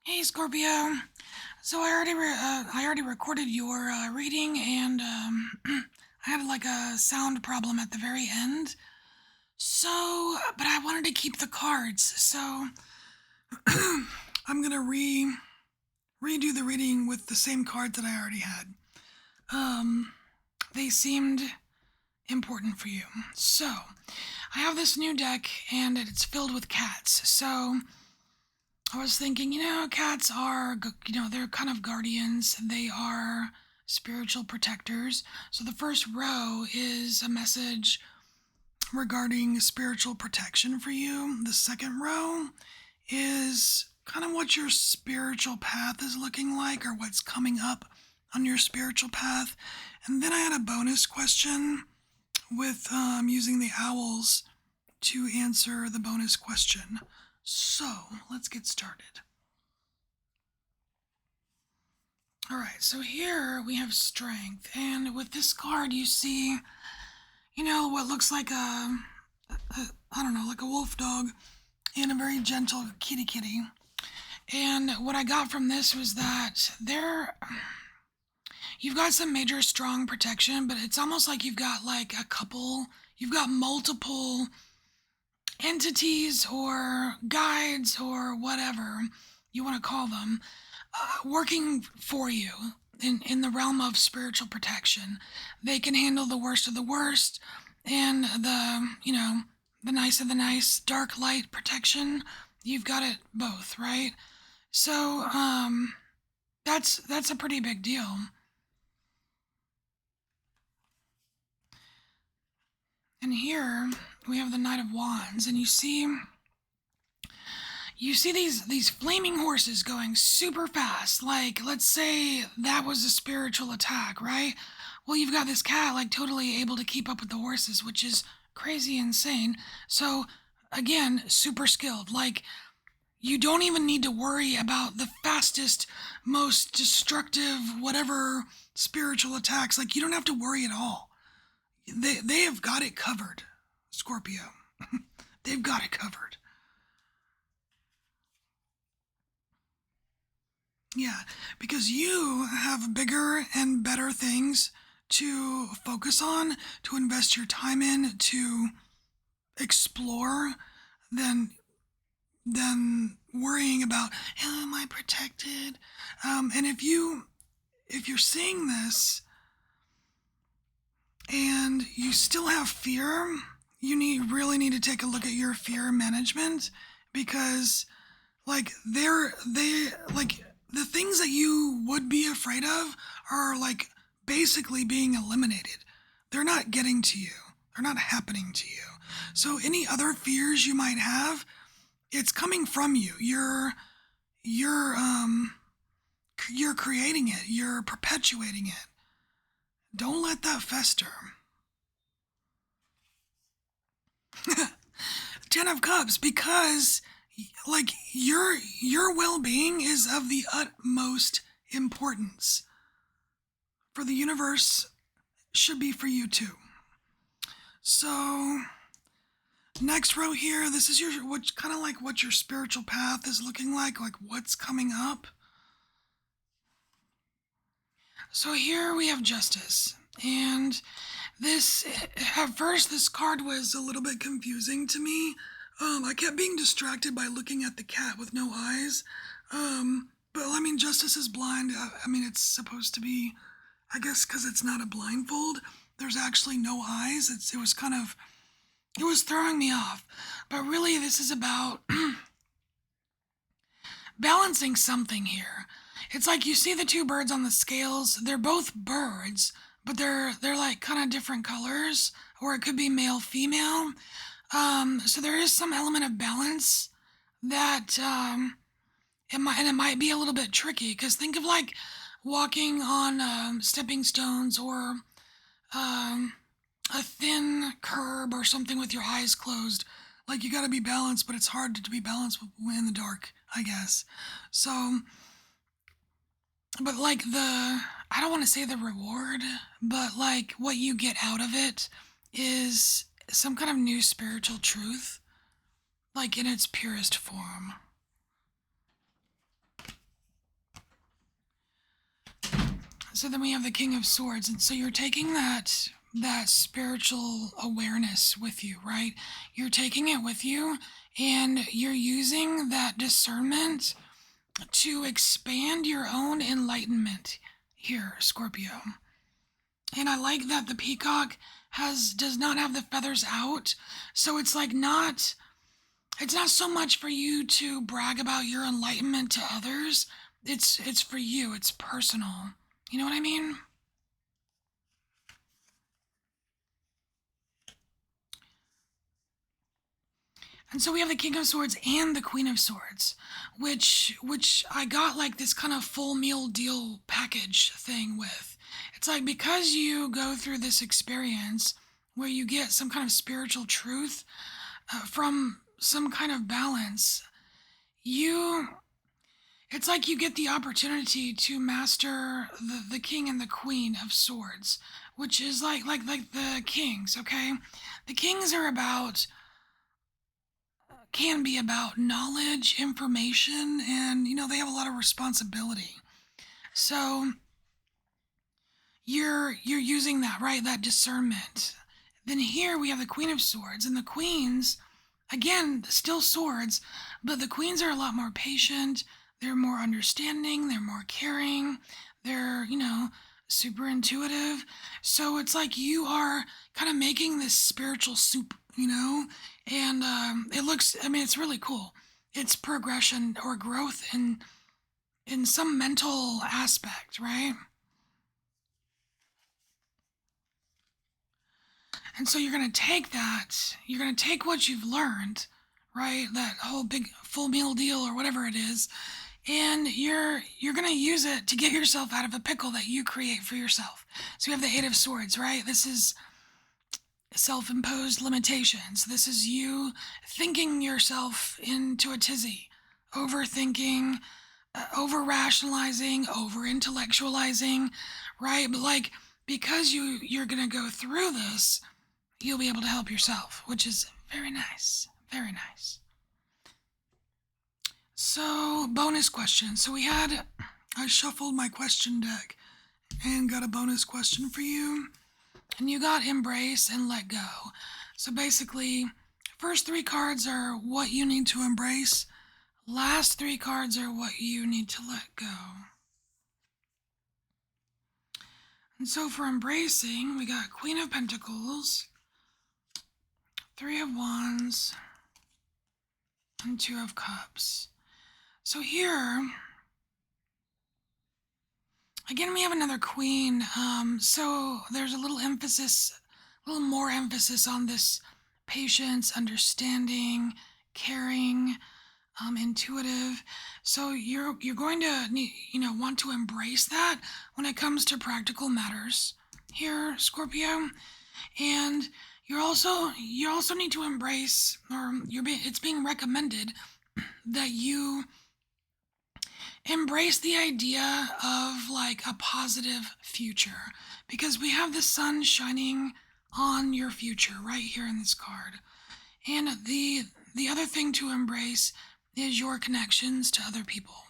Hey Scorpio. So I already recorded your reading, and I had like a sound problem at the very end. So, but I wanted to keep the cards. So I'm gonna redo the reading with the same cards that I already had. Um, they seemed important for you. So I have this new deck, and it's filled with cats. So I was thinking, cats are, they're kind of guardians. They are spiritual protectors. So the first row is a message regarding spiritual protection for you. The second row is kind of what your spiritual path is looking like, or what's coming up on your spiritual path. And then I had a bonus question with using the owls to answer the bonus question. So let's get started. All right, so here we have strength, and with this card you see, what looks like I don't know, like a wolf dog and a very gentle kitty. And what I got from this was that you've got some major strong protection, but it's almost like you've got multiple entities or guides or whatever you want to call them, working for you in the realm of spiritual protection. They can handle the worst of the worst and the nice of the nice, dark light protection. You've got it both, right? So, that's a pretty big deal. And here we have the Knight of Wands, and you see these flaming horses going super fast. Like, let's say that was a spiritual attack, right? Well, you've got this cat like totally able to keep up with the horses, which is crazy insane. So again, super skilled. Like, you don't even need to worry about the fastest, most destructive, whatever spiritual attacks. Like, you don't have to worry at all. They have got it covered, Scorpio. They've got it covered. Yeah, because you have bigger and better things to focus on, to invest your time in, to explore than worrying about how am I protected. And if you're seeing this and you still have fear, you really need to take a look at your fear management, because like they like the things that you would be afraid of are like basically being eliminated. They're not getting to you. They're not happening to you. So any other fears you might have, it's coming from you. You're creating it. You're perpetuating it. Don't let that fester. Ten of Cups, because like your well-being is of the utmost importance. For the universe, should be for you too. So next row here, this is what kind of like what your spiritual path is looking like what's coming up. So here we have Justice, and this, at first, this card was a little bit confusing to me. I kept being distracted by looking at the cat with no eyes. But I mean, Justice is blind. I mean, it's supposed to be, I guess, because it's not a blindfold. There's actually no eyes. It was throwing me off. But really, this is about balancing something here. It's like you see the two birds on the scales. They're both birds, but they're like kind of different colors, or it could be male female. So there is some element of balance that it might be a little bit tricky, because think of like walking on stepping stones, or a thin curb or something with your eyes closed. Like, you got to be balanced, but it's hard to be balanced in the dark, I guess. So, but like I don't want to say the reward, but like what you get out of it is some kind of new spiritual truth, like in its purest form. So then we have the King of Swords, and so you're taking that spiritual awareness with you, right? You're taking it with you, and you're using that discernment to expand your own enlightenment here, Scorpio. And I like that the peacock does not have the feathers out, so it's not so much for you to brag about your enlightenment to others. It's for you. It's personal. You know what I mean? And so we have the King of Swords and the Queen of Swords, which I got like this kind of full meal deal package thing with. It's like because you go through this experience where you get some kind of spiritual truth from some kind of balance, you it's like you get the opportunity to master the king and the queen of swords, which is like the kings, okay? The kings are about can be about knowledge, information, and they have a lot of responsibility. So you're using that, right? That discernment. Then here we have the Queen of Swords, and the queens, again, still swords, but the queens are a lot more patient, they're more understanding, they're more caring, they're, super intuitive. So it's like you are kind of making this spiritual soup, and it looks, I mean, it's really cool. It's progression or growth in some mental aspect, right? And so you're going to take what you've learned, right? That whole big full meal deal or whatever it is, and you're going to use it to get yourself out of a pickle that you create for yourself. So we have the 8 of Swords, right? This is self-imposed limitations. This is you thinking yourself into a tizzy, overthinking, over-rationalizing, over-intellectualizing, right? But like because you're going to go through this, you'll be able to help yourself, which is very nice. Very nice. So, bonus question. I shuffled my question deck and got a bonus question for you. And you got embrace and let go. So basically, first 3 cards are what you need to embrace. Last 3 cards are what you need to let go. And so for embracing, we got Queen of Pentacles, 3 of Wands, and 2 of Cups. So here, again, we have another Queen. So there's a little more emphasis on this patience, understanding, caring, intuitive. So you're going to need, want to embrace that when it comes to practical matters here, Scorpio. And you also need to embrace, or it's being recommended that you embrace the idea of like a positive future, because we have the sun shining on your future right here in this card. And the other thing to embrace is your connections to other people.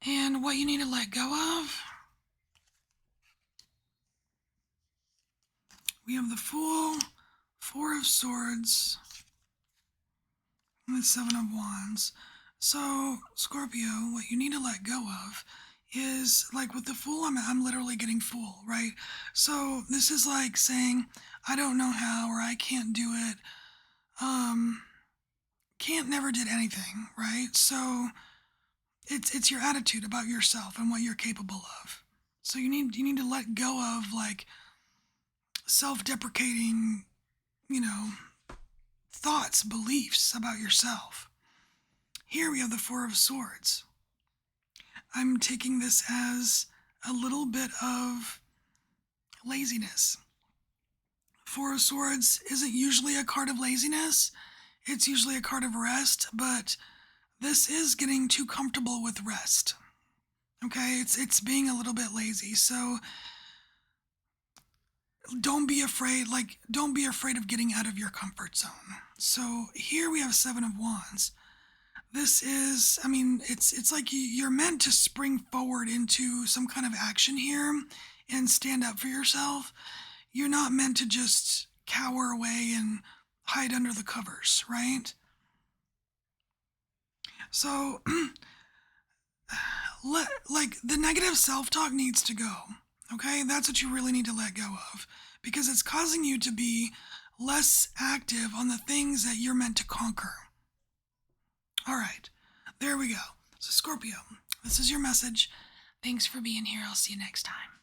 And what you need to let go of, we have the Fool, 4 of Swords, and the 7 of Wands. So, Scorpio, what you need to let go of is, like with the Fool, I'm literally getting Fool, right? So, this is like saying, I don't know how, or I can't do it. Can't never did anything, right? So, it's your attitude about yourself and what you're capable of. So you need to let go of like self-deprecating, thoughts, beliefs about yourself. Here we have the 4 of Swords. I'm taking this as a little bit of laziness. 4 of Swords isn't usually a card of laziness. It's usually a card of rest, but this is getting too comfortable with rest. Okay, it's being a little bit lazy. So don't be afraid of getting out of your comfort zone. So here we have 7 of Wands. this is, I mean, it's like you're meant to spring forward into some kind of action here and stand up for yourself. You're not meant to just cower away and hide under the covers, right? So, like the negative self-talk needs to go. Okay? That's what you really need to let go of because it's causing you to be less active on the things that you're meant to conquer. All right. There we go. So Scorpio, this is your message. Thanks for being here. I'll see you next time.